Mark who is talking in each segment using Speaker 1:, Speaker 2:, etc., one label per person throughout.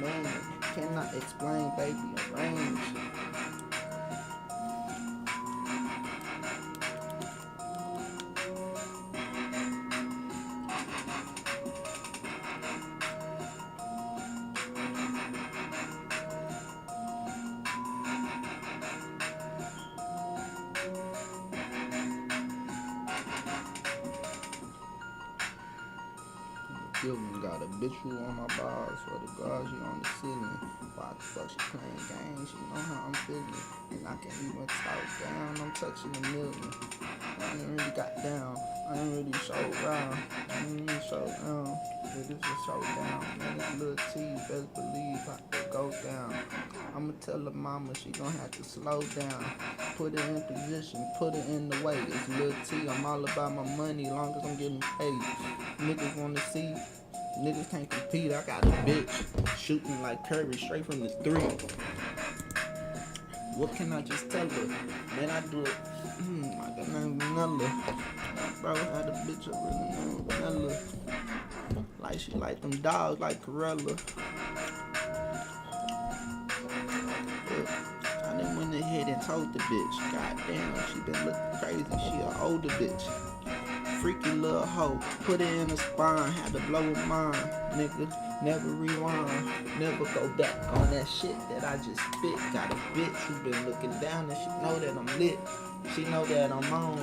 Speaker 1: Man, cannot explain, baby, arrange. Feeling got a bitch who on my balls, swear to God she on the ceiling. Why the fuck she playing games? She know how I'm feeling, and I can't even talk down. I'm touching a million. I ain't really got down. I ain't really showed round. I ain't really showed down. But this is showdown. Man, this little T, best believe I could go down. I'ma tell her mama she gon' have to slow down. Put her in position, put her in the way. It's Lil T, I'm all about my money, long as I'm getting paid. Niggas wanna see, niggas can't compete. I got a bitch shooting like Curry straight from the three. What can I just tell her? Man, I do it. I got name Vanilla. Bro, had a bitch up really named Vanilla. Like she like them dogs like Corella. I done went ahead and told the bitch, goddamn, she been looking crazy. She an older bitch. Freaky little hoe, put it in her spine, had to blow her mind, nigga. Never rewind, never go back on that shit that I just spit. Got a bitch who been looking down and she know that I'm lit. She know that I'm on.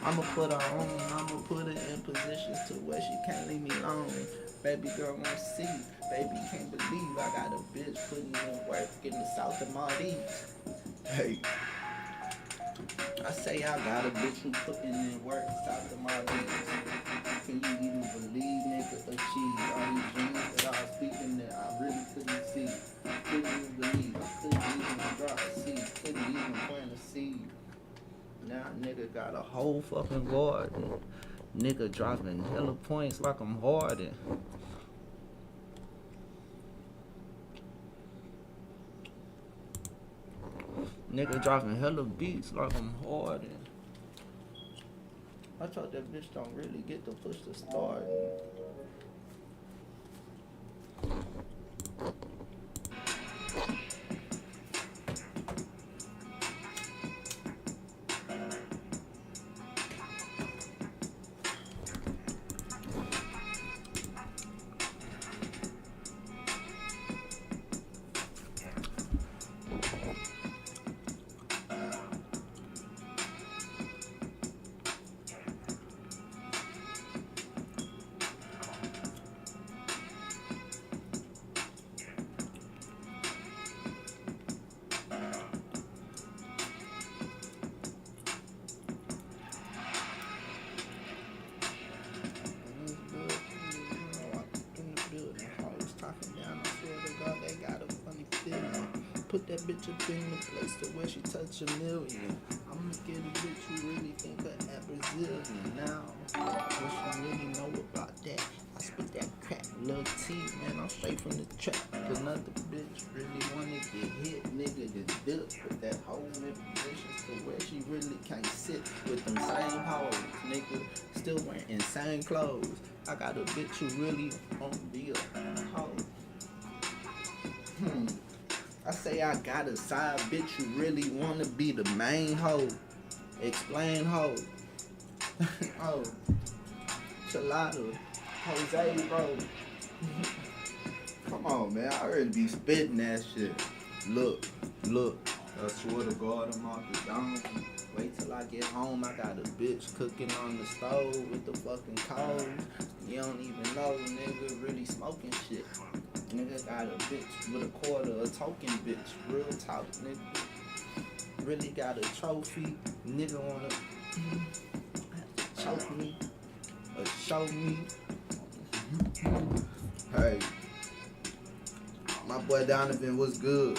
Speaker 1: I'ma put her on, I'ma put her in positions to where she can't leave me alone. Baby girl wanna see, baby can't believe I got a bitch putting in work in the south of Maldives. Hey, I say I got a bitch who putting in work south of Maldives. Can you even believe, nigga, achieve all these dreams that I was speaking that I really couldn't see? Couldn't even believe, I couldn't even drop a seed, couldn't even plant a seed. Now nigga got a whole fucking garden. Nigga dropping hella points like I'm Harden. Nigga dropping hella beats like I'm Harden. I thought that bitch don't really get to push the start. Put that bitch up in the place to where she touch a million. I'ma get a bitch who really think her at Brazilian now. What she really know about that? I spit that crack, Lil T, man, I'm straight from the track. Cause another bitch really wanna get hit, nigga, just dip. Put that whole in positions to where she really can't sit with them same hoes, nigga. Still wearing insane clothes. I got a bitch who really wanna be a hoe. I say I got a side bitch who really wanna be the main hoe. Explain hoe. Oh, Chalada, Jose, bro. Come on, man. I already be spitting that shit. Look. I swear to God, I'm off the dome. Wait till I get home. I got a bitch cooking on the stove with the fucking coals. You don't even know, nigga, really smoking shit. Nigga got a bitch with a quarter, a token bitch. Real talk, nigga. Really got a trophy. Nigga wanna choke me or show me. Hey, my boy Donovan was good.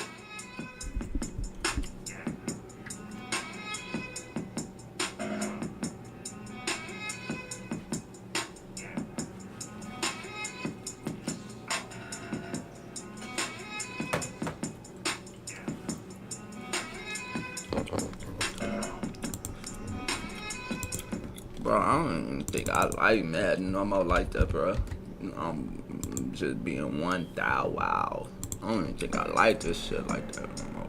Speaker 1: Bro, I don't even think I like Madden no more like that, bro. I'm just being one thou wow. don't even think I like this shit like that no more.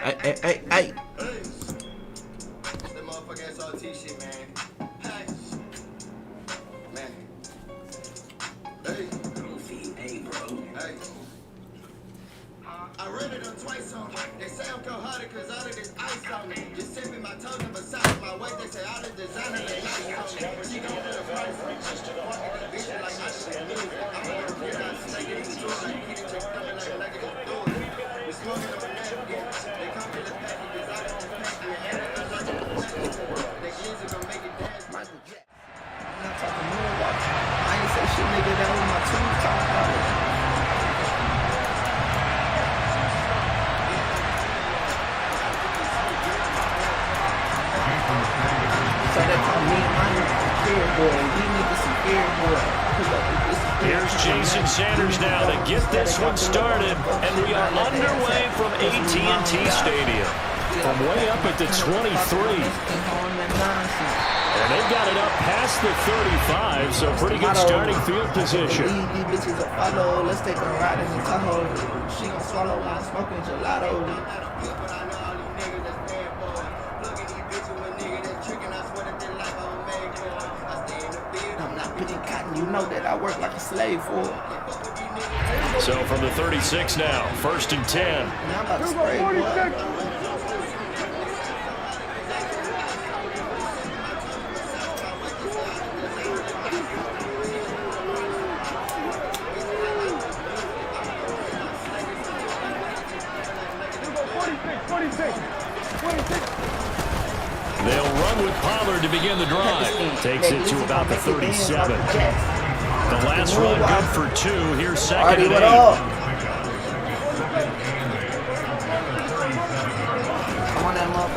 Speaker 1: Hey.
Speaker 2: That motherfucking SRT shit, man. Hey. Man. Hey. Hey. I read it on twice on me. They say I'm go harder cause all of this ice on me. Just tipping my toes and besides my weight, they say all the designer they nice on me. She gon' put a price on me. Bitch like I should have music. I'm gonna get out and like it into it. Like you get your stomach like a nugget and do it. We smoking on the napkin. They come to the pack because I don't pack my hand. I like it. They glizzy gon' make it dance.
Speaker 1: Michael Jackson. I'm not talking moonwalk. I ain't say shit, nigga. That was my team talking about it. So that's how me and mine care, boy. We niggas some care, boy.
Speaker 3: Here's Jason Sanders now to get this one started, and we are underway from AT&T Stadium. From way up at the 23. And they've got it up past the 35, so pretty good starting field position.
Speaker 1: These bitches will follow. Let's take a ride in the Tahoe. She gon' swallow while I'm smoking gelato. I'm not picking cotton, you know that I work like a slave for it.
Speaker 3: So from the 36 now, 1st and 10.
Speaker 1: Now I'm about to spray, boy.
Speaker 3: They'll run with Pollard to begin the drive. Takes it to about the 37. The last run good for 2. Here's 2nd and 8.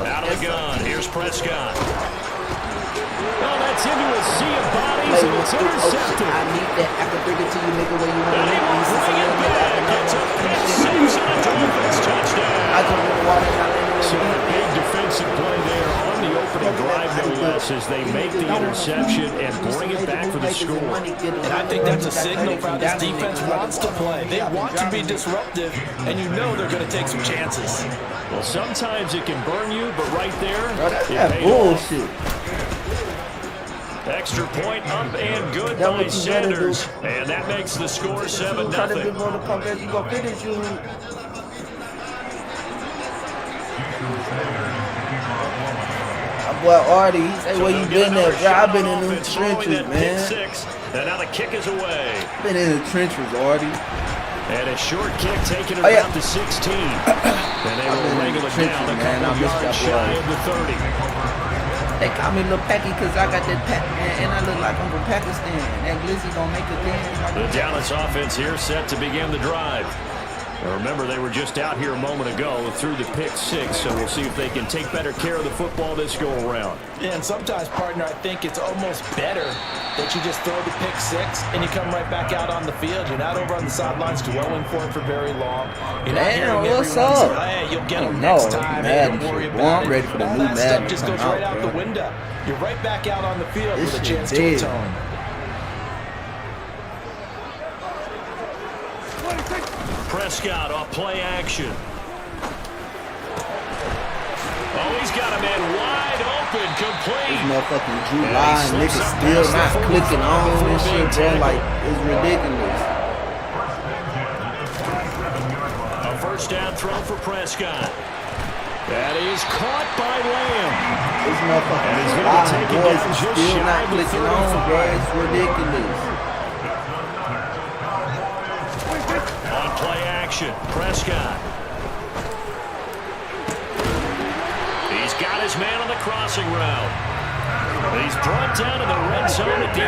Speaker 3: Out of the gun. Here's Prescott. Oh, that's into a sea of bodies, and it's intercepted.
Speaker 1: I need that. I can bring it to you, nigga, when you want
Speaker 3: And he will bring it back. It's a pick 6 and a Dolphins touchdown.
Speaker 1: I just want to walk in.
Speaker 3: So a big defensive play there on the opening drive, no less, as they make the interception and bring it back for the score.
Speaker 4: And I think that's a signal for how this defense wants to play. They want to be disruptive, and you know they're going to take some chances.
Speaker 3: Well, sometimes it can burn you, but right there,
Speaker 1: That's bullshit.
Speaker 3: Extra point up and good by Sanders. And that makes the score 7-0.
Speaker 1: Boy, Artie, he say, where you been at, bro? I've been in the trenches, man.
Speaker 3: And now the kick is away.
Speaker 1: Been in the trenches, Artie.
Speaker 3: And a short kick taking it about the 16. And they will wrangle it down a couple yards shy of the 30.
Speaker 1: They call me Lil Packy because I got that pack, man, and I look like I'm from Pakistan. That glizzy gonna make a dance.
Speaker 3: The Dallas offense here set to begin the drive. Now remember, they were just out here a moment ago through the pick 6, so we'll see if they can take better care of the football this go around.
Speaker 4: Yeah, and sometimes, partner, I think it's almost better that you just throw the pick 6 and you come right back out on the field. You're not over on the sidelines dwelling for it for very long. You're not hearing
Speaker 1: what's
Speaker 4: everyone
Speaker 1: up?
Speaker 4: say, hey, you'll get them next time.
Speaker 1: Madden
Speaker 4: Don't worry
Speaker 1: shit.
Speaker 4: about
Speaker 1: I'm
Speaker 4: it.
Speaker 1: ready for the
Speaker 4: All
Speaker 1: new
Speaker 4: that
Speaker 1: Madden
Speaker 4: stuff just
Speaker 1: to
Speaker 4: goes
Speaker 1: come
Speaker 4: right
Speaker 1: out,
Speaker 4: out
Speaker 1: bro.
Speaker 4: the window. You're right back out on the field
Speaker 1: This
Speaker 4: with a
Speaker 1: shit
Speaker 4: chance
Speaker 1: dead.
Speaker 4: to atone.
Speaker 3: Prescott off play action. Oh, he's got a man wide open,
Speaker 1: This
Speaker 3: complete.
Speaker 1: motherfucking July niggas still not clicking on this shit, bro. Like, it's ridiculous.
Speaker 3: A first down throw for Prescott. That is caught by Lamb.
Speaker 1: This
Speaker 3: And
Speaker 1: motherfucking
Speaker 3: he's going to be
Speaker 1: July
Speaker 3: taken
Speaker 1: boys
Speaker 3: down
Speaker 1: is
Speaker 3: just
Speaker 1: still
Speaker 3: shy
Speaker 1: not
Speaker 3: of the
Speaker 1: clicking on,
Speaker 3: 35.
Speaker 1: bro. It's ridiculous.
Speaker 3: On play action, Prescott. He's got his man on the crossing route. He's brought down to the red zone at the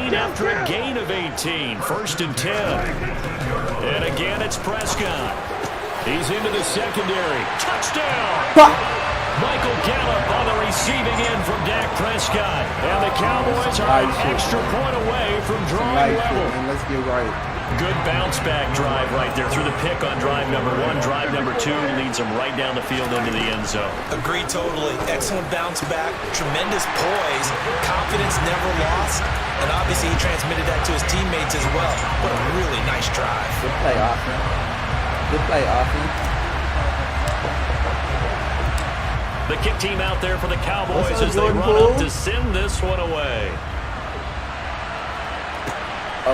Speaker 3: 18 after a gain of 18. 1st and 10. And again, it's Prescott. He's into the secondary. Touchdown! Michael Gallup on the receiving end from Dak Prescott. And the Cowboys are an extra point away from drawing level.
Speaker 1: Man, let's get right.
Speaker 3: Good bounce back drive right there through the pick on drive number 1. Drive number 2 leads them right down the field into the end zone.
Speaker 4: Agree totally. Excellent bounce back, tremendous poise, confidence never lost, and obviously he transmitted that to his teammates as well. What a really nice drive.
Speaker 1: Good play offense. Good play offense.
Speaker 3: The kick team out there for the Cowboys as they run up to send this one away.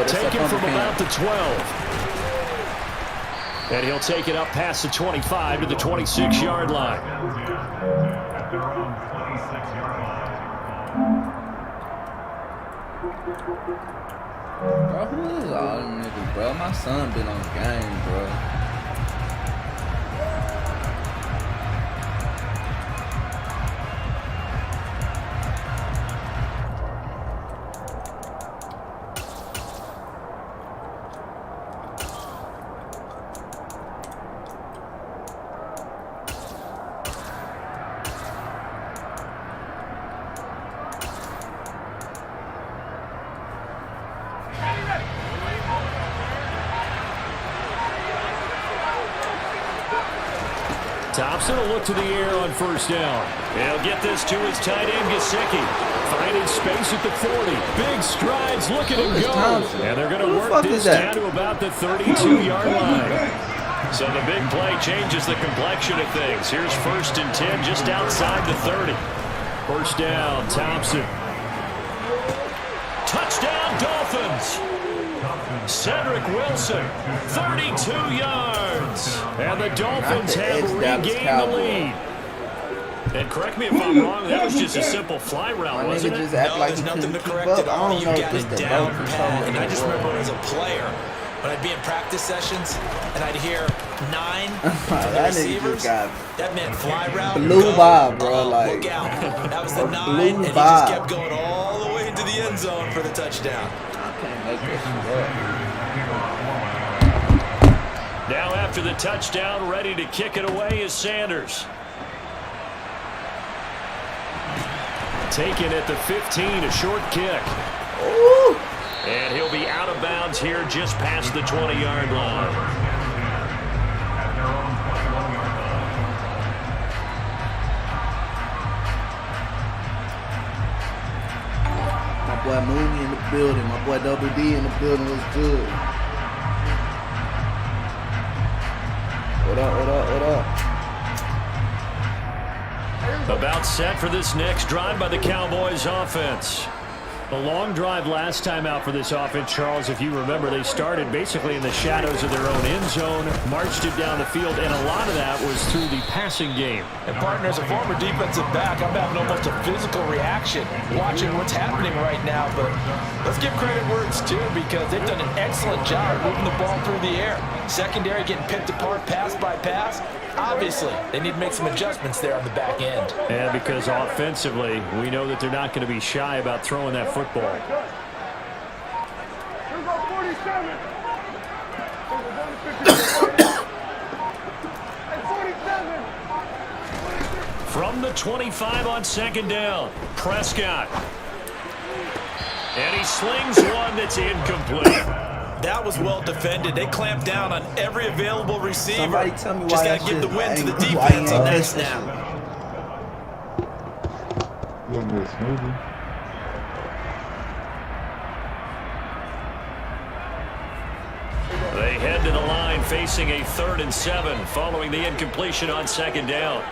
Speaker 3: Taken from about the 12. And he'll take it up past the 25 to the 26-yard line.
Speaker 1: Bro, who is all them niggas, bro? My son been on the game, bro.
Speaker 3: Thompson will look to the air on first down. He'll get this to his tight end, dUSSY. Finding space at the 40. Big strides. Look at him go. And they're going to work this down to about the 32-yard line. So the big play changes the complexion of things. Here's 1st and 10 just outside the 30. First down, Thompson. Touchdown, Dolphins. Cedric Wilson, 32 yards. And the Dolphins have regained the lead. And correct me if I'm wrong, that was just a simple fly route, wasn't it?
Speaker 4: No, there's nothing to correct it on. You got it down pat. And I just remember as a player, when I'd be in practice sessions, and I'd hear 9 from the receivers, that meant fly route,
Speaker 1: blue Bob, bro, like,
Speaker 4: look out. That was the 9, and he just kept going all the way into the end zone for the touchdown.
Speaker 3: Now after the touchdown, ready to kick it away is Sanders. Taken at the 15, a short kick.
Speaker 1: Ooh.
Speaker 3: And he'll be out of bounds here just past the 20-yard line.
Speaker 1: My boy Mooney in the building. My boy Double D in the building was good. What up, what up, what up?
Speaker 3: About set for this next drive by the Cowboys offense. The long drive last time out for this offense, Charles, if you remember, they started basically in the shadows of their own end zone, marched it down the field, and a lot of that was through the passing game.
Speaker 4: And partner, as a former defensive back, I'm having almost a physical reaction watching what's happening right now. But let's give credit where it's due, because they've done an excellent job moving the ball through the air. Secondary getting picked apart pass by pass. Obviously, they need to make some adjustments there on the back end.
Speaker 3: And because offensively, we know that they're not going to be shy about throwing that football. From the 25 on 2nd down, Prescott. And he slings one that's incomplete.
Speaker 4: That was well defended. They clamped down on every available receiver.
Speaker 1: Somebody tell me why
Speaker 4: just got to give the win to the defense on that snap.
Speaker 3: They head to the line facing a 3rd and 7 following the incompletion on 2nd down.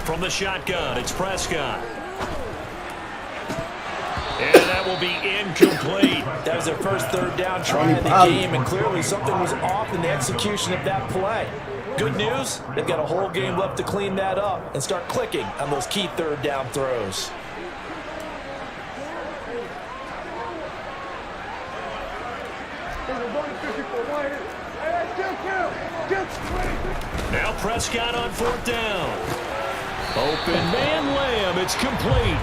Speaker 3: From the shotgun, it's Prescott. And that will be incomplete.
Speaker 4: That was their first 3rd down try in the game, and clearly something was off in the execution of that play. Good news, they've got a whole game left to clean that up and start clicking on those key 3rd down throws.
Speaker 3: Now Prescott on 4th down. Open man Lamb, it's complete.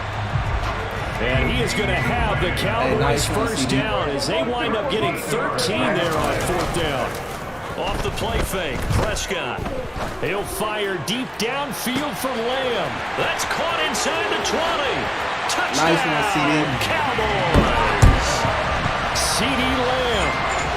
Speaker 3: And he is going to have the Cowboys first down as they wind up getting 13 there on 4th down. Off the play fake, Prescott. He'll fire deep downfield for Lamb. That's caught inside the 20. Touchdown,
Speaker 1: Nice one, CD.
Speaker 3: Cowboys. CD Lamb,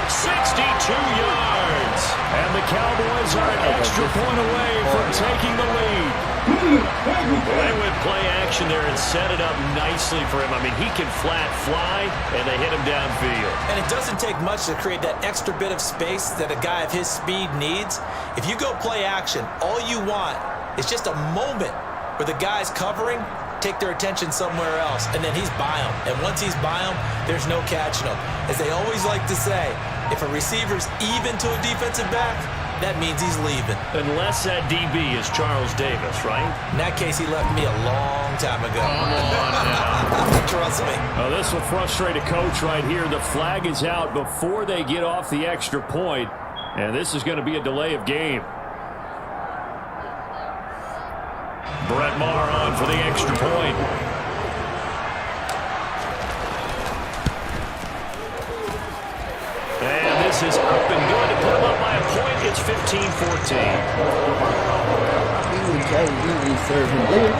Speaker 3: 62 yards. And the Cowboys are an extra point away from taking the lead. Well, they went play action there and set it up nicely for him. I mean, he can flat fly, and they hit him downfield.
Speaker 4: And it doesn't take much to create that extra bit of space that a guy of his speed needs. If you go play action, all you want is just a moment where the guy's covering, take their attention somewhere else, and then he's by him. And once he's by him, there's no catching him. As they always like to say, if a receiver's even to a defensive back, that means he's leaving.
Speaker 3: Unless that DB is Charles Davis, right?
Speaker 4: In that case, he left me a long time ago.
Speaker 3: Come on now.
Speaker 4: Trust me.
Speaker 3: Oh, this will frustrate a coach right here. The flag is out before they get off the extra point, and this is going to be a delay of game. Brett Maher on for the extra point. And this is up and good to put him up by a point. It's 15-14.
Speaker 1: He was serving there.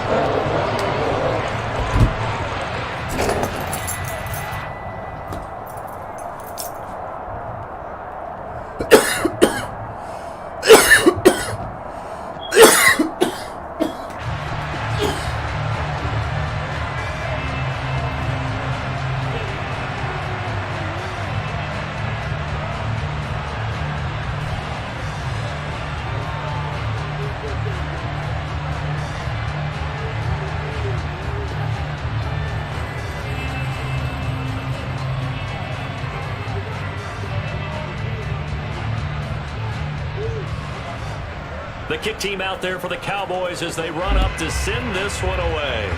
Speaker 3: The kick team out there for the Cowboys as they run up to send this one away.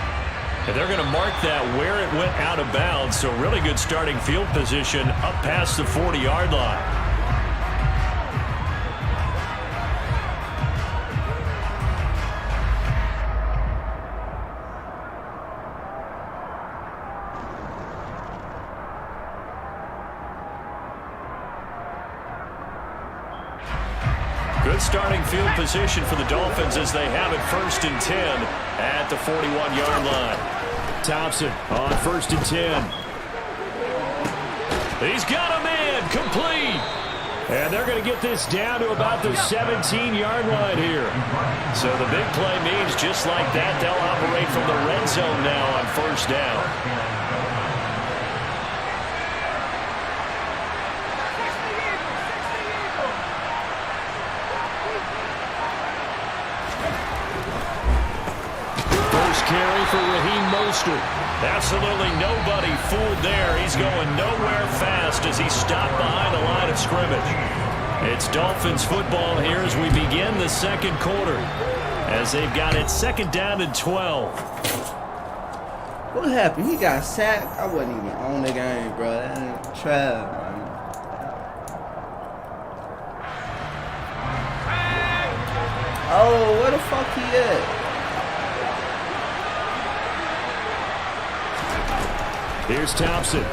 Speaker 3: And they're going to mark that where it went out of bounds, so really good starting field position up past the 40-yard line. Good starting field position for the Dolphins as they have it 1st and 10 at the 41-yard line. Thompson on 1st and 10. He's got a man, complete. And they're going to get this down to about the 17-yard line here. So the big play means just like that, they'll operate from the red zone now on 1st down. Carry for Raheem Mostert. Absolutely nobody fooled there. He's going nowhere fast as he stopped behind the line of scrimmage. It's Dolphins football here as we begin the second quarter, as they've got it 2nd down and 12.
Speaker 1: What happened? He got sacked? I wasn't even on the game, bro. That ain't trash, man. Oh, where the fuck he at?
Speaker 3: Here's Thompson. To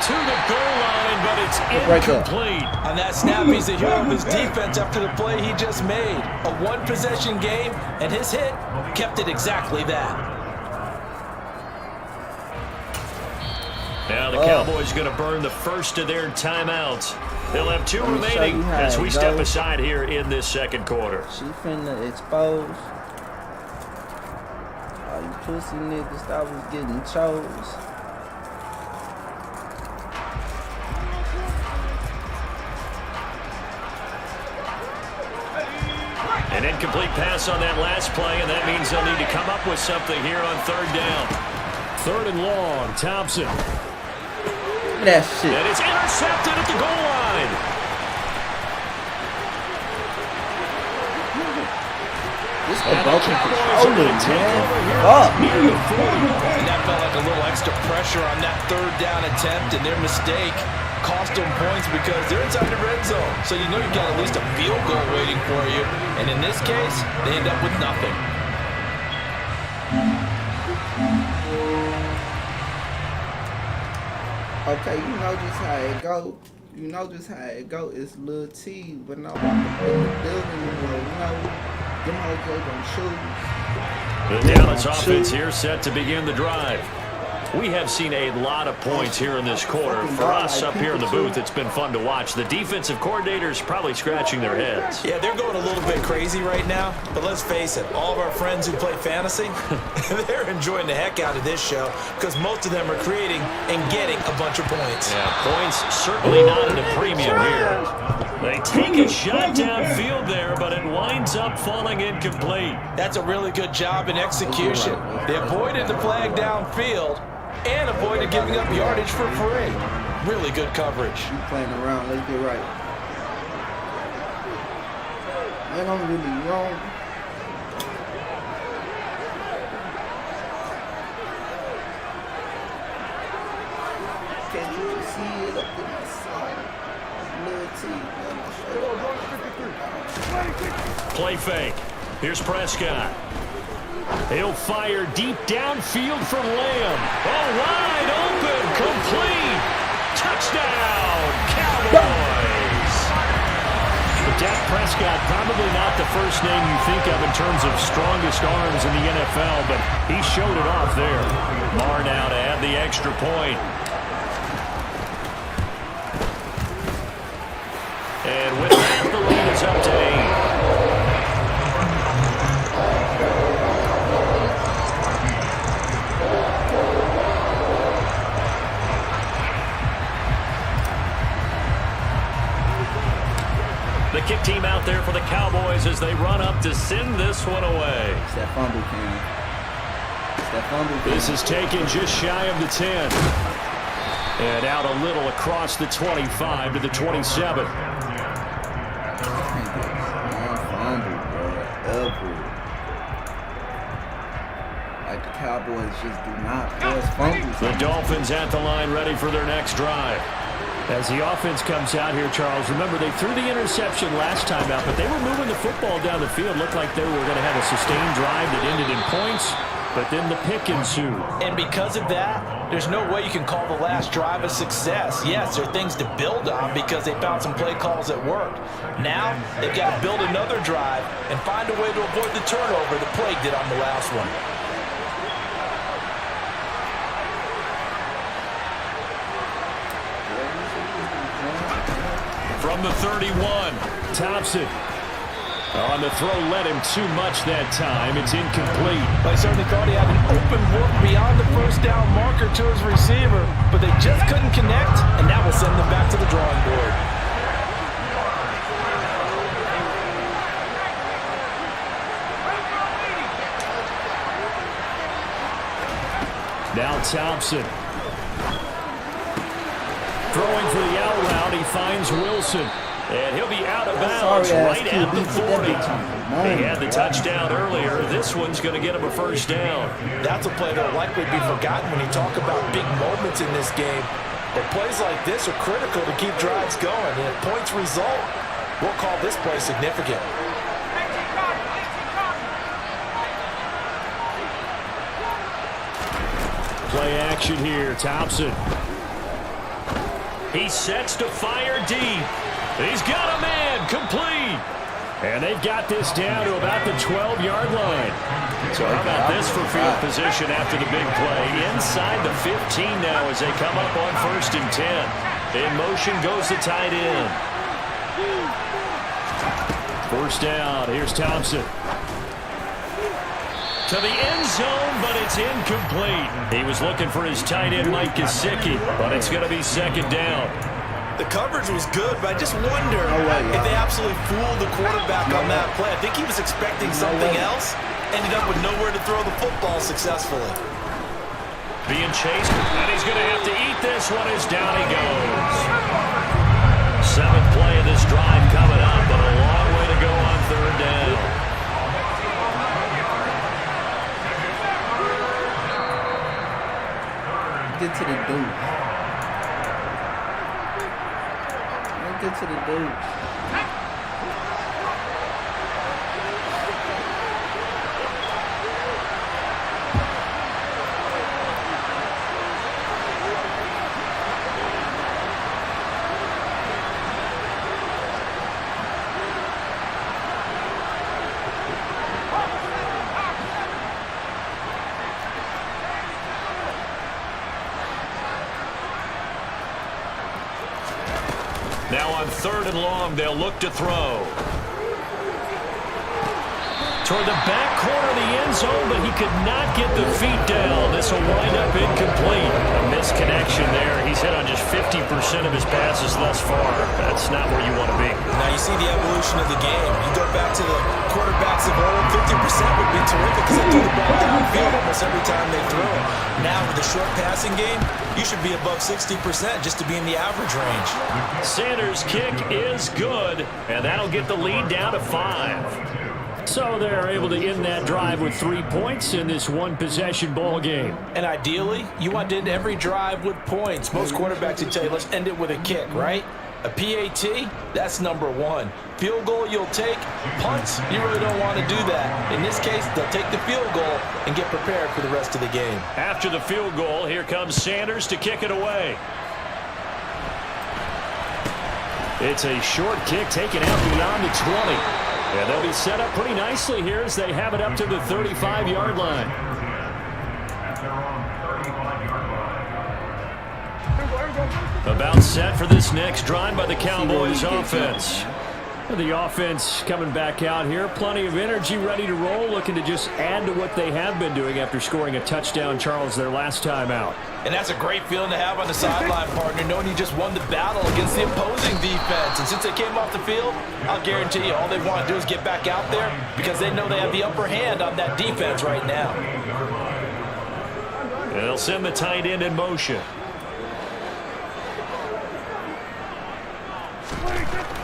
Speaker 3: the goal line, but it's incomplete.
Speaker 4: On that snap, he's a hero of his defense after the play he just made. A one-possession game, and his hit kept it exactly that.
Speaker 3: Now the Cowboys going to burn the first of their timeouts. They'll have 2 remaining as we step aside here in this second quarter.
Speaker 1: She finna expose. You pussy niggas that was getting chose.
Speaker 3: An incomplete pass on that last play, and that means they'll need to come up with something here on 3rd down. 3rd and long, Thompson.
Speaker 1: Look at that shit.
Speaker 3: And it's intercepted at the goal line.
Speaker 1: This is a broken controller, man. Fuck.
Speaker 4: And that felt like a little extra pressure on that 3rd down attempt, and their mistake cost them points because they're inside the red zone. So you know you've got at least a field goal waiting for you. And in this case, they end up with nothing.
Speaker 1: Okay, you know just how it go. You know just how it go. It's Lil T, but no, in the building, you know, them hoes go
Speaker 3: The Dallas offense here set to begin the drive. We have seen a lot of points here in this quarter. For us up here in the booth, it's been fun to watch. The defensive coordinators probably scratching their heads.
Speaker 4: Yeah, they're going a little bit crazy right now, but let's face it, all of our friends who play fantasy, they're enjoying the heck out of this show because most of them are creating and getting a bunch of points.
Speaker 3: Yeah, points certainly not at a premium here. They take a shot downfield there, but it winds up falling incomplete.
Speaker 4: That's a really good job in execution. They avoided the flag downfield and avoided giving up yardage for free. Really good coverage.
Speaker 1: You playing around, let's get right. Man, I'm really wrong. Can't you just see it up in my side? Little T,
Speaker 3: Play fake. Here's Prescott. He'll fire deep downfield for Lamb. Oh, wide open, complete. Touchdown, Cowboys. Dak Prescott, probably not the first name you think of in terms of strongest arms in the NFL, but he showed it off there. Marr now to add the extra point. And with that, the lead is up to 8. The kick team out there for the Cowboys as they run up to send this one away.
Speaker 1: It's that fumble, Cam. It's that fumble, Cam.
Speaker 3: This is taken just shy of the 10. And out a little across the 25 to the 27.
Speaker 1: Like the Cowboys just do not force fumbles.
Speaker 3: The Dolphins at the line ready for their next drive. As the offense comes out here, Charles, remember they threw the interception last time out, but they were moving the football down the field. Looked like they were going to have a sustained drive that ended in points, but then the pick ensued.
Speaker 4: And because of that, there's no way you can call the last drive a success. Yes, there are things to build on because they found some play calls that worked. Now, they've got to build another drive and find a way to avoid the turnover that plagued it on the last one.
Speaker 3: From the 31, Thompson. On the throw, led him too much that time. It's incomplete.
Speaker 4: I certainly thought he had an open look beyond the first down marker to his receiver, but they just couldn't connect, and that will send them back to the drawing board.
Speaker 3: Now Thompson. Throwing for the out route, he finds Wilson. And he'll be out of bounds right at the 40. He had the touchdown earlier. This one's going to get him a first down.
Speaker 4: That's a play that will likely be forgotten when you talk about big moments in this game. But plays like this are critical to keep drives going. And if points result, we'll call this play significant.
Speaker 3: Play action here, Thompson. He sets to fire deep. He's got a man, complete. And they've got this down to about the 12-yard line. So how about this for field position after the big play? Inside the 15 now as they come up on 1st and 10. In motion goes the tight end. First down, here's Thompson. To the end zone, but it's incomplete. He was looking for his tight end, Mike Gesicki, but it's going to be second down.
Speaker 4: The coverage was good, but I just wonder if they absolutely fooled the quarterback on that play. I think he was expecting something else, ended up with nowhere to throw the football successfully.
Speaker 3: Being chased, and he's going to have to eat this one as down he goes. 7th play of this drive coming up, but a long way to go on 3rd down.
Speaker 1: Get to the dude. Get to the dude.
Speaker 3: On 3rd and long, they'll look to throw. Toward the back corner of the end zone, but he could not get the feet down. This will wind up incomplete. A misconnection there. He's hit on just 50% of his passes thus far. That's not where you want to be.
Speaker 4: Now you see the evolution of the game. You go back to the quarterbacks of old, 50% would be terrific because they throw the ball downfield almost every time they throw it. Now with the short passing game, you should be above 60% just to be in the average range.
Speaker 3: Sanders' kick is good, and that'll get the lead down to 5. So they're able to end that drive with 3 points in this one-possession ball game.
Speaker 4: And ideally, you want to end every drive with points. Most quarterbacks would tell you, let's end it with a kick, right? A PAT, that's number 1. Field goal you'll take. Punts, you really don't want to do that. In this case, they'll take the field goal and get prepared for the rest of the game.
Speaker 3: After the field goal, here comes Sanders to kick it away. It's a short kick taken out beyond the 20. And they'll be set up pretty nicely here as they have it up to the 35-yard line. About set for this next drive by the Cowboys offense. The offense coming back out here. Plenty of energy, ready to roll, looking to just add to what they have been doing after scoring a touchdown, Charles, their last time out.
Speaker 4: And that's a great feeling to have on the sideline, partner, knowing you just won the battle against the opposing defense. And since they came off the field, I'll guarantee you all they want to do is get back out there because they know they have the upper hand on that defense right now.
Speaker 3: And they'll send the tight end in motion.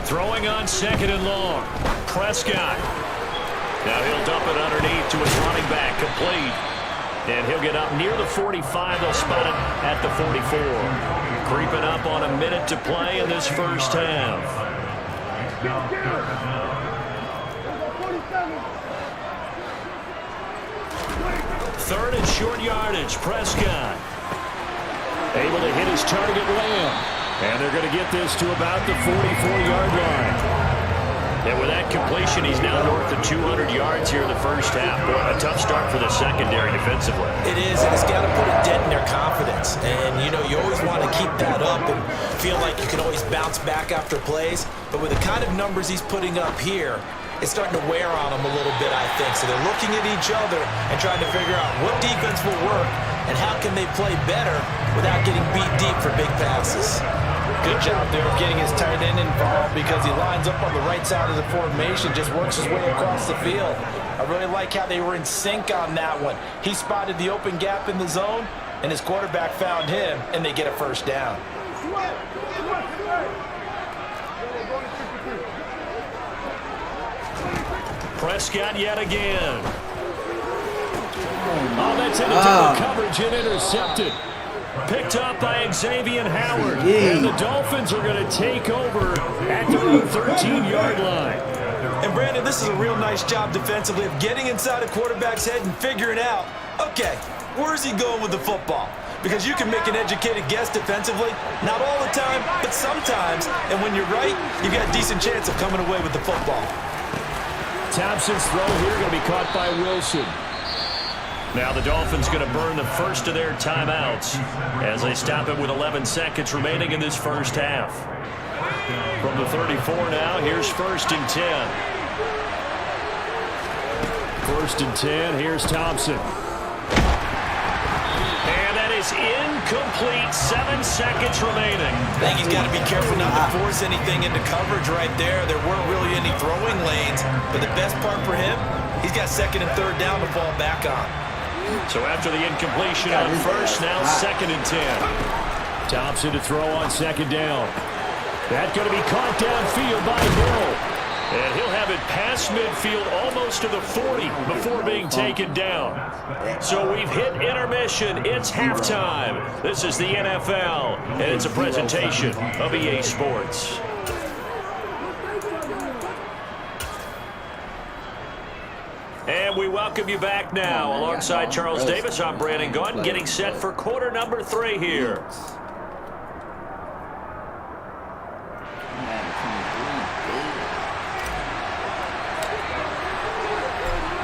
Speaker 3: Throwing on 2nd and long. Prescott. Now he'll dump it underneath to his running back. Complete. And he'll get up near the 45. They'll spot it at the 44. Creeping up on a minute to play in this first half. 3rd and short yardage. Prescott. Able to hit his target Lamb. And they're going to get this to about the 44-yard line. And with that completion, he's now north of 200 yards here in the first half. Boy, a tough start for the secondary defensively.
Speaker 4: It is, and it's got to put a dent in their confidence. And, you know, you always want to keep that up and feel like you can always bounce back after plays. But with the kind of numbers he's putting up here, it's starting to wear on them a little bit, I think. So they're looking at each other and trying to figure out what defense will work and how can they play better without getting beat deep for big passes. Good job there of getting his tight end involved because he lines up on the right side of the formation, just works his way across the field. I really like how they were in sync on that one. He spotted the open gap in the zone, and his quarterback found him, and they get a first down.
Speaker 3: Prescott yet again. Oh, that's into double coverage and intercepted. Picked up by Xavier Howard. And the Dolphins are going to take over at their own 13-yard line.
Speaker 4: And, Brandon, this is a real nice job defensively of getting inside a quarterback's head and figuring out, okay, where's he going with the football? Because you can make an educated guess defensively. Not all the time, but sometimes. And when you're right, you've got a decent chance of coming away with the football.
Speaker 3: Thompson's throw here going to be caught by Wilson. Now the Dolphins going to burn the first of their timeouts as they stop it with 11 seconds remaining in this first half. From the 34 now, here's 1st and 10. 1st and 10, here's Thompson. And that is incomplete, 7 seconds remaining.
Speaker 4: I think he's got to be careful not to force anything into coverage right there. There weren't really any throwing lanes, but the best part for him, he's got 2nd and 3rd down to fall back on.
Speaker 3: So after the incompletion on 1st, now 2nd and 10. Thompson to throw on 2nd down. That's going to be caught downfield by Hill. And he'll have it past midfield almost to the 40 before being taken down. So we've hit intermission. It's halftime. This is the NFL, and it's a presentation of EA Sports. And we welcome you back now. Alongside Charles Davis, I'm Brandon Gunn, getting set for quarter number 3 here.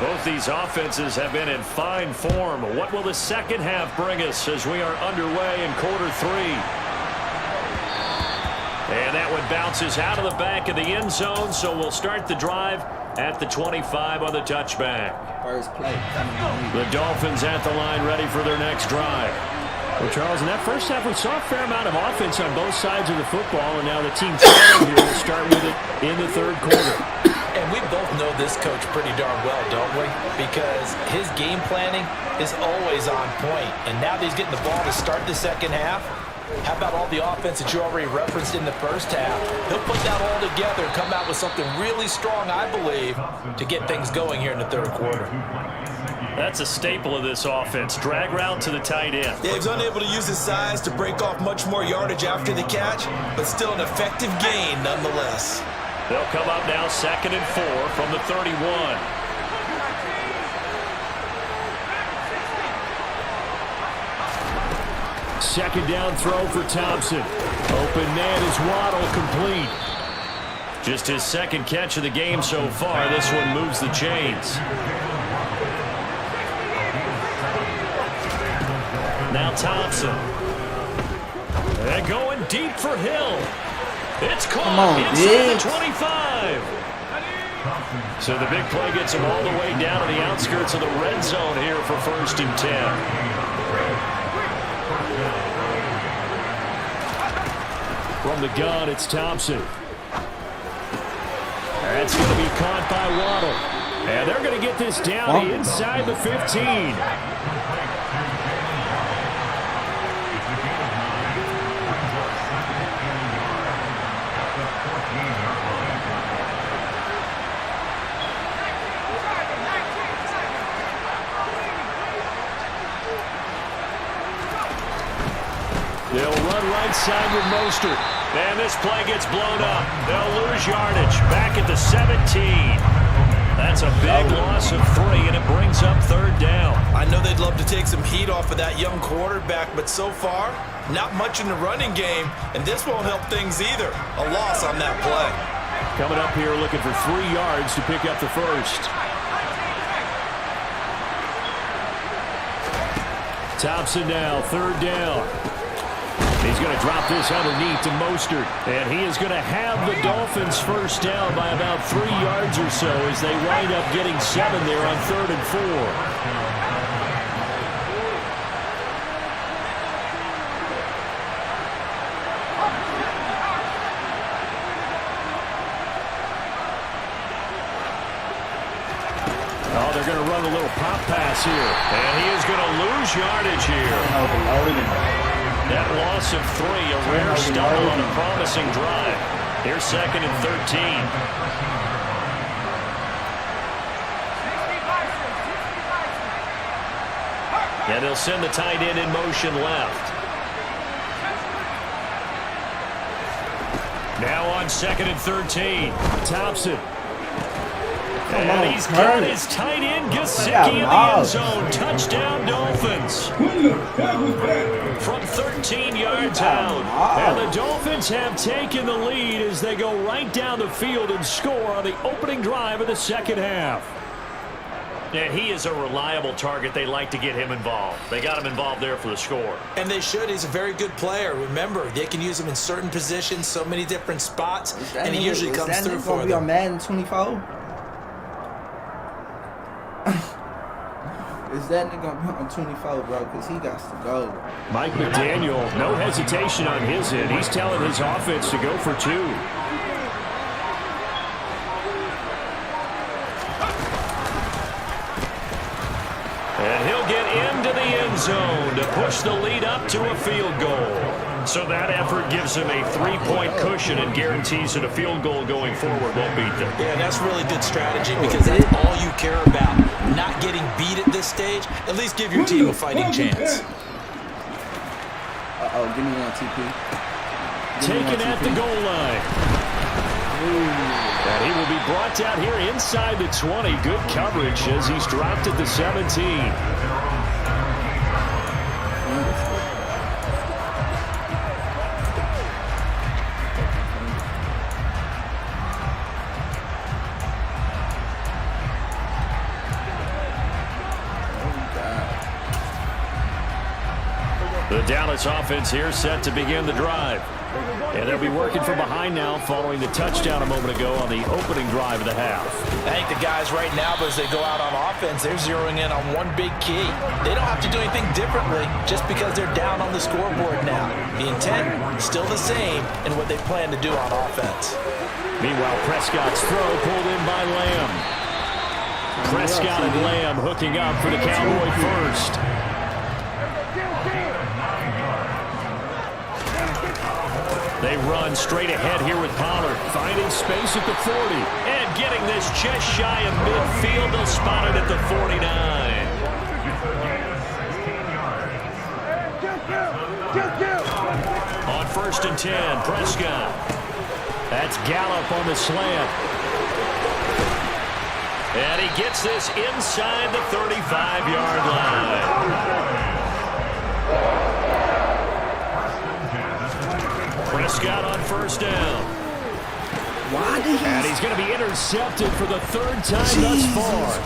Speaker 3: Both these offenses have been in fine form. What will the second half bring us as we are underway in quarter 3? And that one bounces out of the back of the end zone, so we'll start the drive at the 25 on the touchback.
Speaker 1: First play.
Speaker 3: The Dolphins at the line ready for their next drive.
Speaker 5: Well, Charles, in that first half, we saw a fair amount of offense on both sides of the football, and now the team here will start with it in the third quarter.
Speaker 4: And we both know this coach pretty darn well, don't we? Because his game planning is always on point. And now that he's getting the ball to start the second half, how about all the offense that you already referenced in the first half? He'll put that all together and come out with something really strong, I believe, to get things going here in the third quarter.
Speaker 3: That's a staple of this offense. Drag route to the tight end.
Speaker 6: Yeah, he's unable to use his size to break off much more yardage after the catch, but still an effective gain nonetheless.
Speaker 3: They'll come up now 2nd and 4 from the 31.
Speaker 5: Second down throw for Thompson. Open man is Waddle, complete.
Speaker 3: Just his second catch of the game so far. This one moves the chains. Now Thompson. They're going deep for Hill. It's caught inside the 25. So the big play gets him all the way down to the outskirts of the red zone here for 1st and 10.
Speaker 5: From the gun, it's Thompson. That's going to be caught by Waddle. And they're going to get this down inside the 15. They'll run right side with Mostert.
Speaker 3: And this play gets blown up. They'll lose yardage. Back at the 17. That's a big loss of 3, and it brings up 3rd down.
Speaker 6: I know they'd love to take some heat off of that young quarterback, but so far, not much in the running game, and this won't help things either. A loss on that play.
Speaker 5: Coming up here looking for 3 yards to pick up the first. Thompson now, 3rd down. He's going to drop this underneath to Mostert. And he is going to have the Dolphins first down by about 3 yards or so as they wind up getting 7 there on 3rd and 4. Oh, they're going to run a little pop pass here.
Speaker 3: And he is going to lose yardage here. That loss of 3, a rare stumble on a promising drive. Here's 2nd and 13. And they'll send the tight end in motion left. Now on 2nd and 13. Thompson. And he's got his tight end, Gesicki, in the end zone. Touchdown, Dolphins. From 13 yards out. And the Dolphins have taken the lead as they go right down the field and score on the opening drive of the second half. And he is a reliable target. They like to get him involved. They got him involved there for the score.
Speaker 6: And they should. He's a very good player. Remember, they can use him in certain positions, so many different spots, and he usually comes through for them.
Speaker 1: Is that on Madden 24? Is that nigga gonna be on 24, bro? Because he got to go.
Speaker 5: Mike McDaniel, no hesitation on his end. He's telling his offense to go for 2.
Speaker 3: And he'll get into the end zone to push the lead up to a field goal. So that effort gives him a 3-point cushion and guarantees that a field goal going forward won't beat them.
Speaker 6: Yeah, that's really good strategy because that's all you care about. Not getting beat at this stage. At least give your team a fighting chance.
Speaker 1: Uh-oh, give me one, TP.
Speaker 5: Taken at the goal line. And he will be brought down here inside the 20. Good coverage as he's dropped at the 17.
Speaker 3: The Dallas offense here set to begin the drive.
Speaker 5: And they'll be working from behind now following the touchdown a moment ago on the opening drive of the half.
Speaker 6: I think the guys right now, as they go out on offense, they're zeroing in on one big key. They don't have to do anything differently just because they're down on the scoreboard now. The intent still the same in what they plan to do on offense.
Speaker 5: Meanwhile, Prescott's throw pulled in by Lamb. Prescott and Lamb hooking up for the Cowboy first. They run straight ahead here with Pollard, finding space at the 40. And getting this just shy of midfield. They'll spot it at the 49. On 1st and 10, Prescott. That's Gallup on the slant. And he gets this inside the 35-yard line. Prescott on 1st down. And he's going to be intercepted for the 3rd time thus far.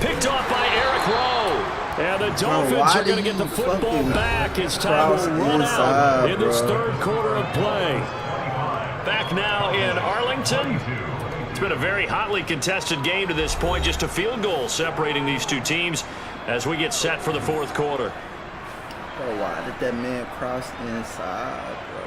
Speaker 5: Picked off by Eric Rowe. And the Dolphins are going to get the football back as time will run out in this 3rd quarter of play. Back now in Arlington. It's been a very hotly contested game to this point. Just a field goal separating these two teams as we get set for the 4th quarter.
Speaker 1: Bro, why did that man cross inside, bro?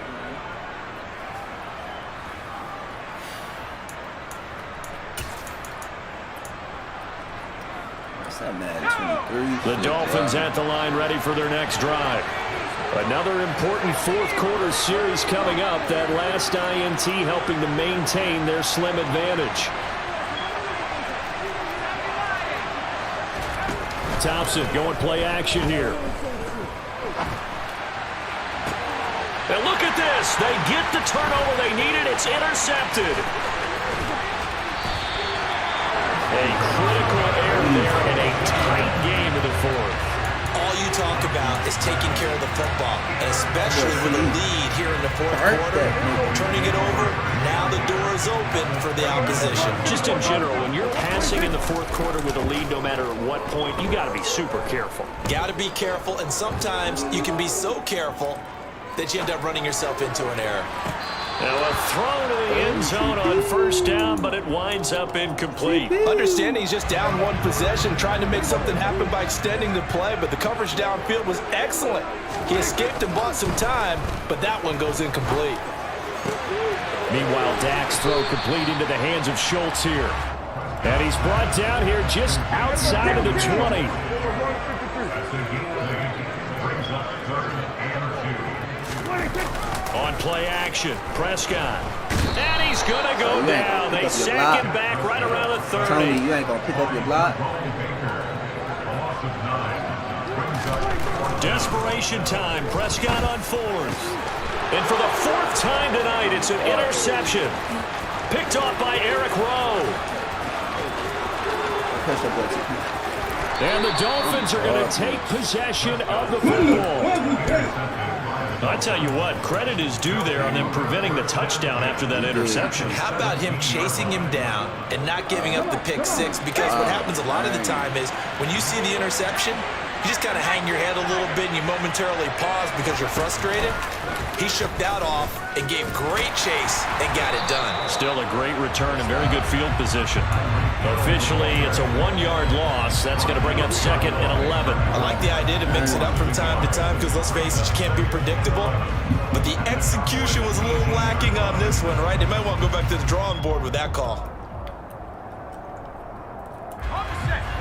Speaker 5: The Dolphins at the line ready for their next drive. Another important 4th quarter series coming up. That last INT helping to maintain their slim advantage. Thompson going play action here. And look at this. They get the turnover they needed. It's intercepted. A critical error there in a tight game of the 4th.
Speaker 6: All you talk about is taking care of the football, and especially with a lead here in the 4th quarter. Turning it over, now the door is open for the opposition.
Speaker 5: Just in general, when you're passing in the 4th quarter with a lead, no matter at what point, you got to be super careful.
Speaker 6: Got to be careful, and sometimes you can be so careful that you end up running yourself into an error.
Speaker 5: Now a throw to the end zone on 1st down, but it winds up incomplete.
Speaker 4: Understanding he's just down one possession, trying to make something happen by extending the play, but the coverage downfield was excellent. He escaped and bought some time, but that one goes incomplete.
Speaker 5: Meanwhile, Dak's throw complete into the hands of Schultz here. And he's brought down here just outside of the 20. On play action, Prescott. And he's going to go down. They sack him back right around the 30.
Speaker 1: Tony, you ain't going to pick up your block.
Speaker 5: Desperation time. Prescott on 4th. And for the 4th time tonight, it's an interception. Picked off by Eric Rowe. And the Dolphins are going to take possession of the football. I tell you what, credit is due there on them preventing the touchdown after that interception.
Speaker 6: How about him chasing him down and not giving up the pick 6? Because what happens a lot of the time is when you see the interception, you just kind of hang your head a little bit and you momentarily pause because you're frustrated. He shook that off and gave great chase and got it done.
Speaker 5: Still a great return and very good field position. Officially, it's a 1-yard loss. That's going to bring up 2nd and 11.
Speaker 6: I like the idea to mix it up from time to time because, let's face it, you can't be predictable. But the execution was a little lacking on this one, right? They might want to go back to the drawing board with that call.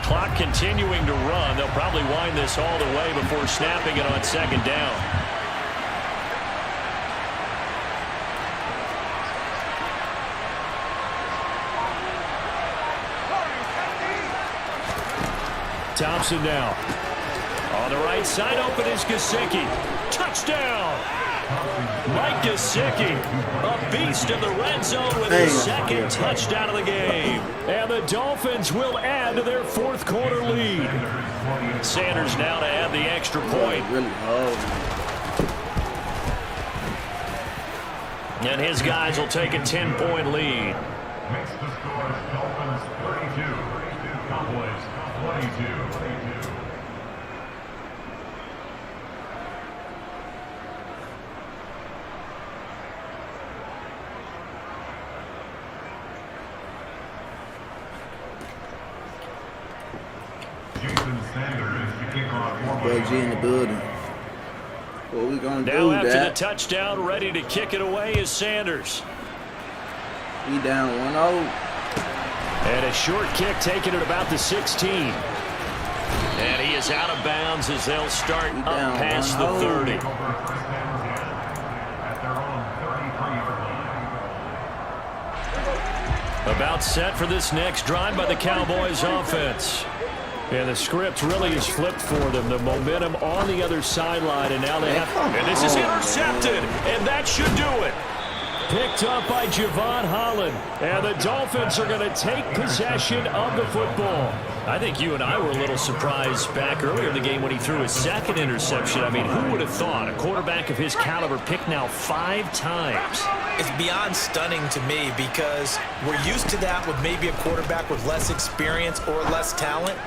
Speaker 5: Clock continuing to run. They'll probably wind this all the way before snapping it on 2nd down. Thompson now. On the right side, open is Gesicki. Touchdown! Mike Gesicki, a beast in the red zone with his 2nd touchdown of the game. And the Dolphins will add to their 4th quarter lead. Sanders now to add the extra point. And his guys will take a 10-point lead.
Speaker 7: Makes the score Dolphins 32, Cowboys 22. Jonathan Sanders to kick off for
Speaker 1: Bro G in the building. What we gonna
Speaker 5: Now
Speaker 1: do,
Speaker 5: after
Speaker 1: Dad?
Speaker 5: the touchdown, ready to kick it away is Sanders.
Speaker 1: We down 1-0.
Speaker 5: And a short kick taken at about the 16. And he is out of bounds as they'll start
Speaker 1: We
Speaker 5: up
Speaker 1: down
Speaker 5: past the
Speaker 1: 1-0.
Speaker 5: 30.
Speaker 7: at their own 33-yard line.
Speaker 5: About set for this next drive by the Cowboys offense. And the script really is flipped for them. The momentum on the other sideline, and now they have... And this is intercepted, and that should do it. Picked up by Javon Holland. And the Dolphins are going to take possession of the football. I think you and I were a little surprised back earlier in the game when he threw his second interception. I mean, who would have thought a quarterback of his caliber picked now 5 times?
Speaker 6: It's beyond stunning to me because we're used to that with maybe a quarterback with less experience or less talent.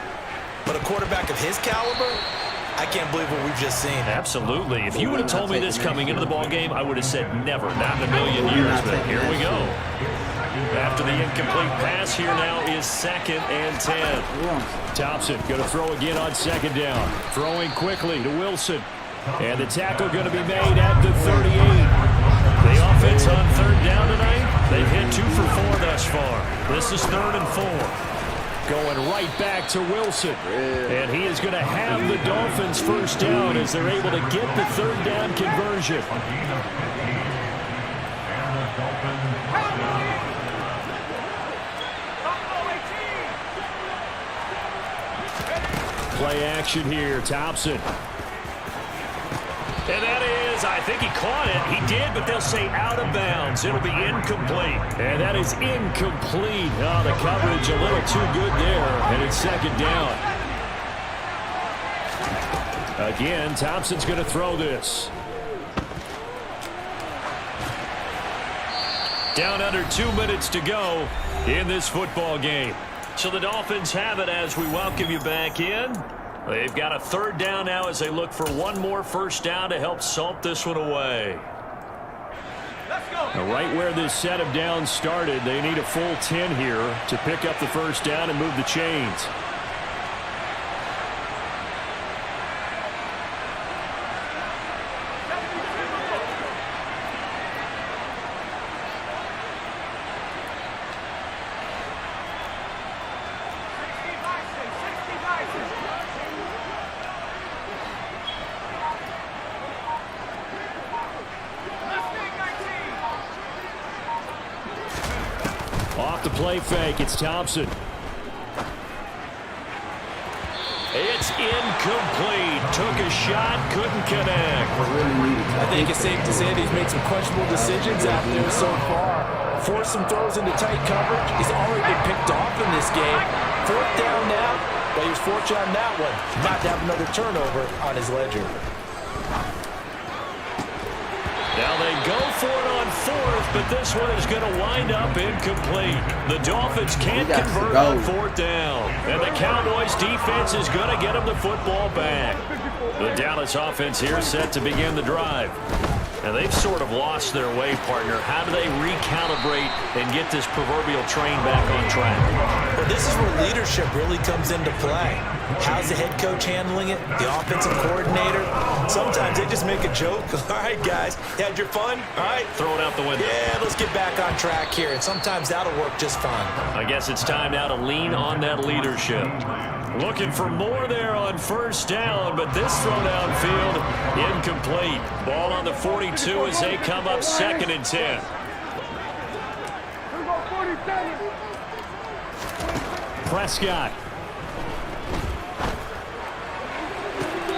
Speaker 6: But a quarterback of his caliber, I can't believe what we've just seen.
Speaker 5: Absolutely. If you would have told me this coming into the ball game, I would have said never, not in a million years. But here we go. After the incomplete pass, here now is 2nd and 10. Thompson going to throw again on 2nd down. Throwing quickly to Wilson. And the tackle going to be made at the 38. The offense on 3rd down tonight, they've hit 2 for 4 thus far. This is 3rd and 4. Going right back to Wilson. And he is going to have the Dolphins first down as they're able to get the 3rd down conversion. Play action here, Thompson. And that is, I think he caught it. He did, but they'll say out of bounds. It'll be incomplete. And that is incomplete. Oh, the coverage a little too good there. And it's 2nd down. Again, Thompson's going to throw this. Down under 2 minutes to go in this football game. So the Dolphins have it as we welcome you back in. They've got a 3rd down now as they look for one more first down to help salt this one away.
Speaker 2: Let's go.
Speaker 5: Now, right where this set of downs started, they need a full 10 here to pick up the first down and move the chains. Off the play fake, it's Thompson. It's incomplete. Took a shot, couldn't connect.
Speaker 4: I think it's safe to say that he's made some questionable decisions out there so far. Forced some throws into tight coverage. He's already been picked off in this game. 4th down now, but he was fortunate on that one not to have another turnover on his ledger.
Speaker 5: Now they go for it on 4th, but this one is going to wind up incomplete. The Dolphins can't convert on 4th down. And the Cowboys defense is going to get them the football back. The Dallas offense here set to begin the drive. And they've sort of lost their way, partner. How do they recalibrate and get this proverbial train back on track?
Speaker 6: Well, this is where leadership really comes into play. How's the head coach handling it? The offensive coordinator? Sometimes they just make a joke. All right, guys, you had your fun? All right.
Speaker 5: Throw it out the window.
Speaker 6: Yeah, let's get back on track here. And sometimes that'll work just fine.
Speaker 5: I guess it's time now to lean on that leadership. Looking for more there on first down, but this throw downfield incomplete. Ball on the 42 as they come up 2nd and 10. Prescott.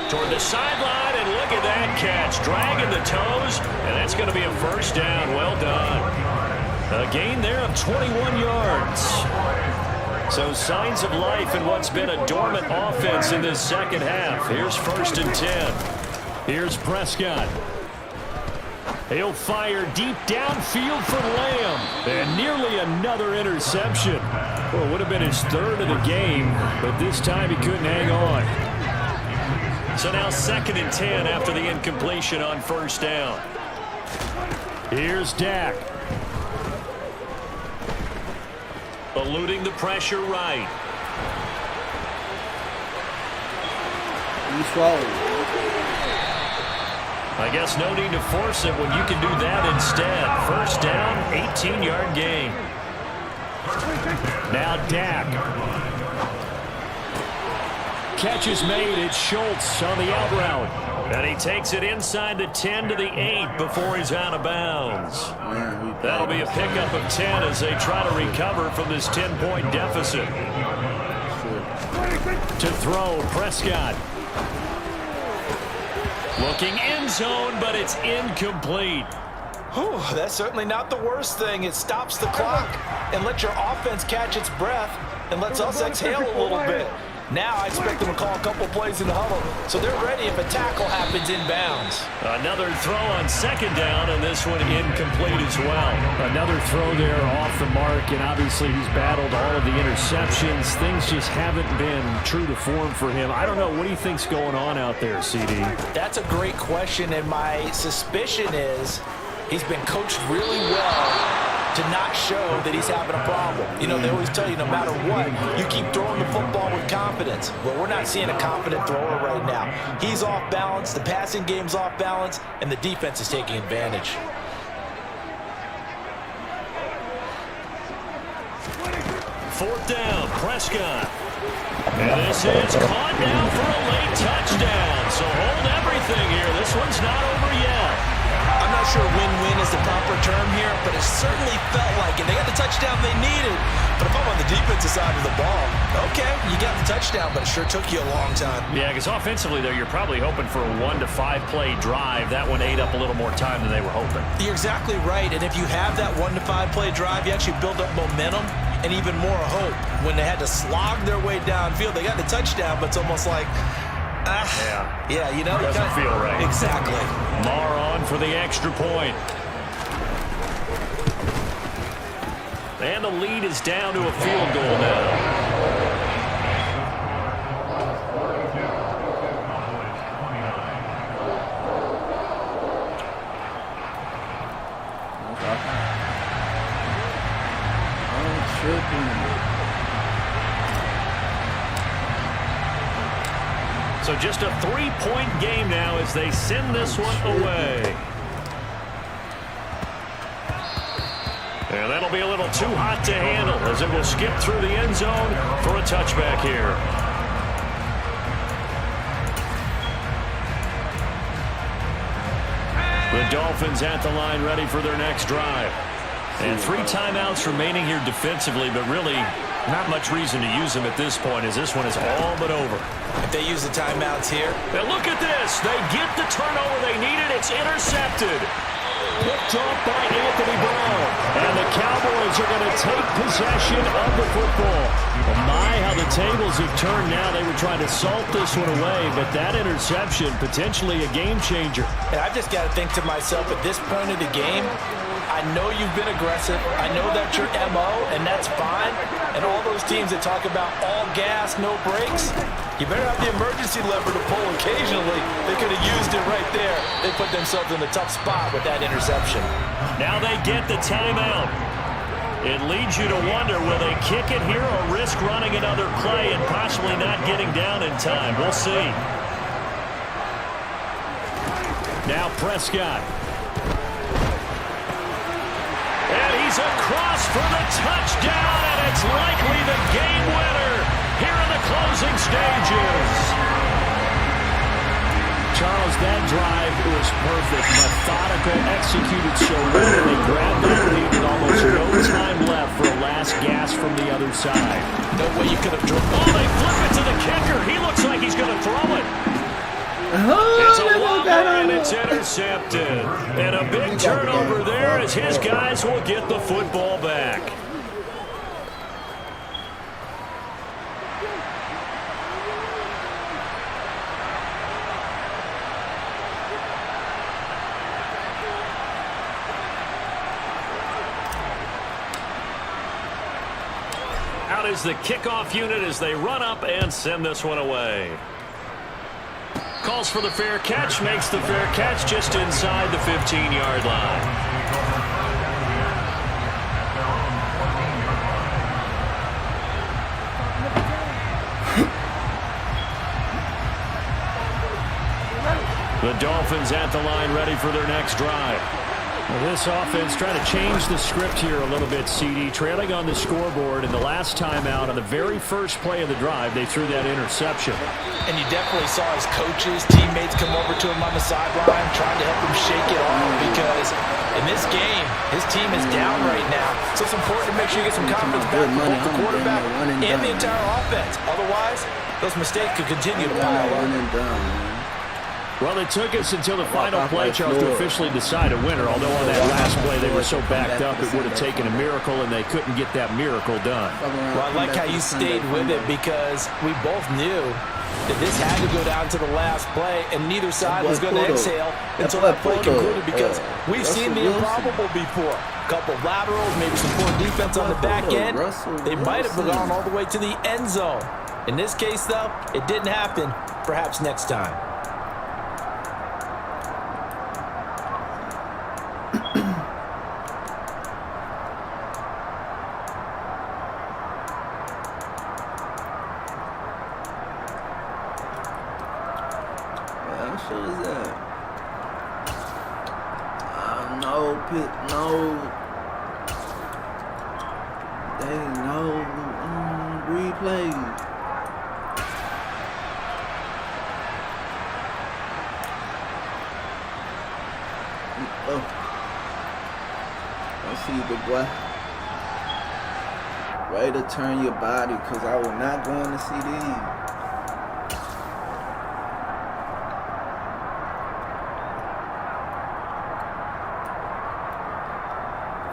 Speaker 5: Toward the sideline, and look at that catch. Dragging the toes, and that's going to be a first down. Well done. A gain there of 21 yards. So signs of life in what's been a dormant offense in this second half. Here's 1st and 10. Here's Prescott. He'll fire deep downfield for Lamb. And nearly another interception. Well, it would have been his 3rd of the game, but this time he couldn't hang on. So now 2nd and 10 after the incompletion on first down. Here's Dak. Eluding the pressure right.
Speaker 1: You swallowed.
Speaker 5: I guess no need to force it when you can do that instead. First down, 18-yard gain. Now Dak. Catch is made. It's Schultz on the out route. And he takes it inside the 10 to the 8 before he's out of bounds. That'll be a pickup of 10 as they try to recover from this 10-point deficit. To throw, Prescott. Looking end zone, but it's incomplete.
Speaker 4: Whew, that's certainly not the worst thing. It stops the clock and lets your offense catch its breath and lets us exhale a little bit. Now I expect them to call a couple plays in the huddle, so they're ready if a tackle happens inbounds.
Speaker 5: Another throw on second down, and this one incomplete as well. Another throw there off the mark, and obviously he's battled all of the interceptions. Things just haven't been true to form for him. I don't know. What do you think's going on out there, CD?
Speaker 4: That's a great question, and my suspicion is he's been coached really well to not show that he's having a problem. You know, they always tell you no matter what, you keep throwing the football with confidence. Well, we're not seeing a confident thrower right now. He's off balance, the passing game's off balance, and the defense is taking advantage.
Speaker 5: Fourth down, Prescott. And this is caught down for a late touchdown. So hold everything here. This one's not over yet.
Speaker 6: I'm not sure win-win is the proper term here, but it certainly felt like it. They got the touchdown they needed, but if I'm on the defensive side of the ball, okay, you got the touchdown, but it sure took you a long time.
Speaker 5: Yeah, because offensively, though, you're probably hoping for a 1 to 5 play drive. That one ate up a little more time than they were hoping.
Speaker 6: You're exactly right, and if you have that 1 to 5 play drive, you actually build up momentum and even more hope. When they had to slog their way downfield, they got the touchdown, but it's almost like, yeah, you know,
Speaker 5: doesn't feel right.
Speaker 6: Exactly.
Speaker 5: Marr on for the extra point. And the lead is down to a field goal now. So just a 3-point game now as they send this one away. And that'll be a little too hot to handle as it will skip through the end zone for a touchback here. The Dolphins at the line ready for their next drive. And 3 timeouts remaining here defensively, but really not much reason to use them at this point as this one is all but over.
Speaker 6: If they use the timeouts here.
Speaker 5: Now look at this. They get the turnover they needed. It's intercepted. Picked off by Anthony Brown. And the Cowboys are going to take possession of the football. Well, my, how the tables have turned now. They were trying to salt this one away, but that interception, potentially a game changer.
Speaker 4: And I've just got to think to myself, at this point of the game, I know you've been aggressive. I know that's your MO, and that's fine. And all those teams that talk about all gas, no brakes, you better have the emergency lever to pull occasionally. They could have used it right there. They put themselves in a tough spot with that interception.
Speaker 5: Now they get the timeout. It leads you to wonder, will they kick it here or risk running another play and possibly not getting down in time? We'll see. Now Prescott. And he's across for the touchdown, and it's likely the game winner here in the closing stages. Charles, that drive was perfect. Methodical, executed so well. They grabbed that lead with almost no time left for a last gasp from the other side.
Speaker 6: No way you could have drawn.
Speaker 5: Oh, they flip it to the kicker. He looks like he's going to throw it. It's a wobble, and it's intercepted. And a big turnover there as his guys will get the football back. Out is the kickoff unit as they run up and send this one away. Calls for the fair catch, makes the fair catch just inside the 15-yard line.
Speaker 3: The Dolphins at the line, ready for their next drive.
Speaker 5: Well, this offense trying to change the script here a little bit, CD. Trailing on the scoreboard, and the last time out on the very first play of the drive, they threw that interception.
Speaker 4: And you definitely saw his coaches, teammates come over to him on the sideline trying to help him shake it off because in this game, his team is down right now. So it's important to make sure you get some confidence back from both the quarterback and the entire offense. Otherwise, those mistakes could continue to pile up.
Speaker 3: Well, it took us until the final play, Charles, to officially decide a winner. Although on that last play they were so backed up, it would have taken a miracle, and they couldn't get that miracle done.
Speaker 4: Well, I like how you stayed with it because we both knew that this had to go down to the last play, and neither side was going to exhale until that play concluded because we've seen the improbable before. A couple of laterals, maybe some poor defense on the back end. They might have gone all the way to the end zone. In this case, though, it didn't happen. Perhaps next time.
Speaker 1: Way to turn your body, because I will not go on the CD.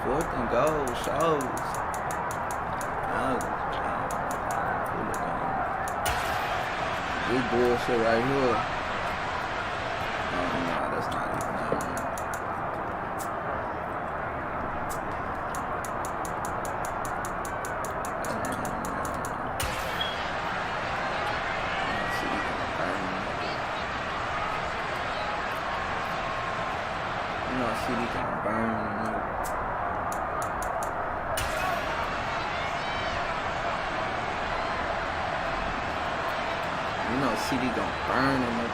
Speaker 1: Fourth and goal shows. This bullshit right here. Oh no, that's not even that. CD gonna burn him.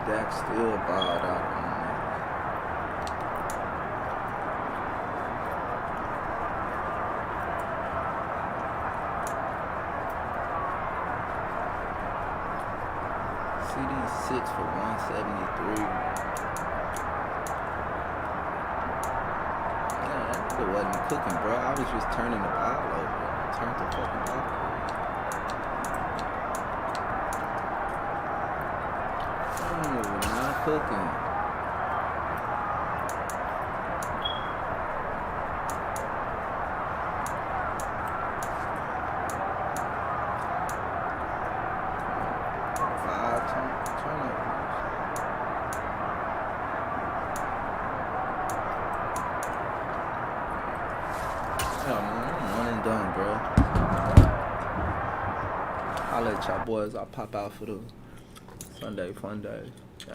Speaker 1: Dak still balled out on him. CD 6 for 173. Yeah, that nigga wasn't cooking, bro. I was just turning the ball over. Turned the fucking ball over. Oh, not cooking. I'll let y'all boys, I'll pop out for the Sunday fun day.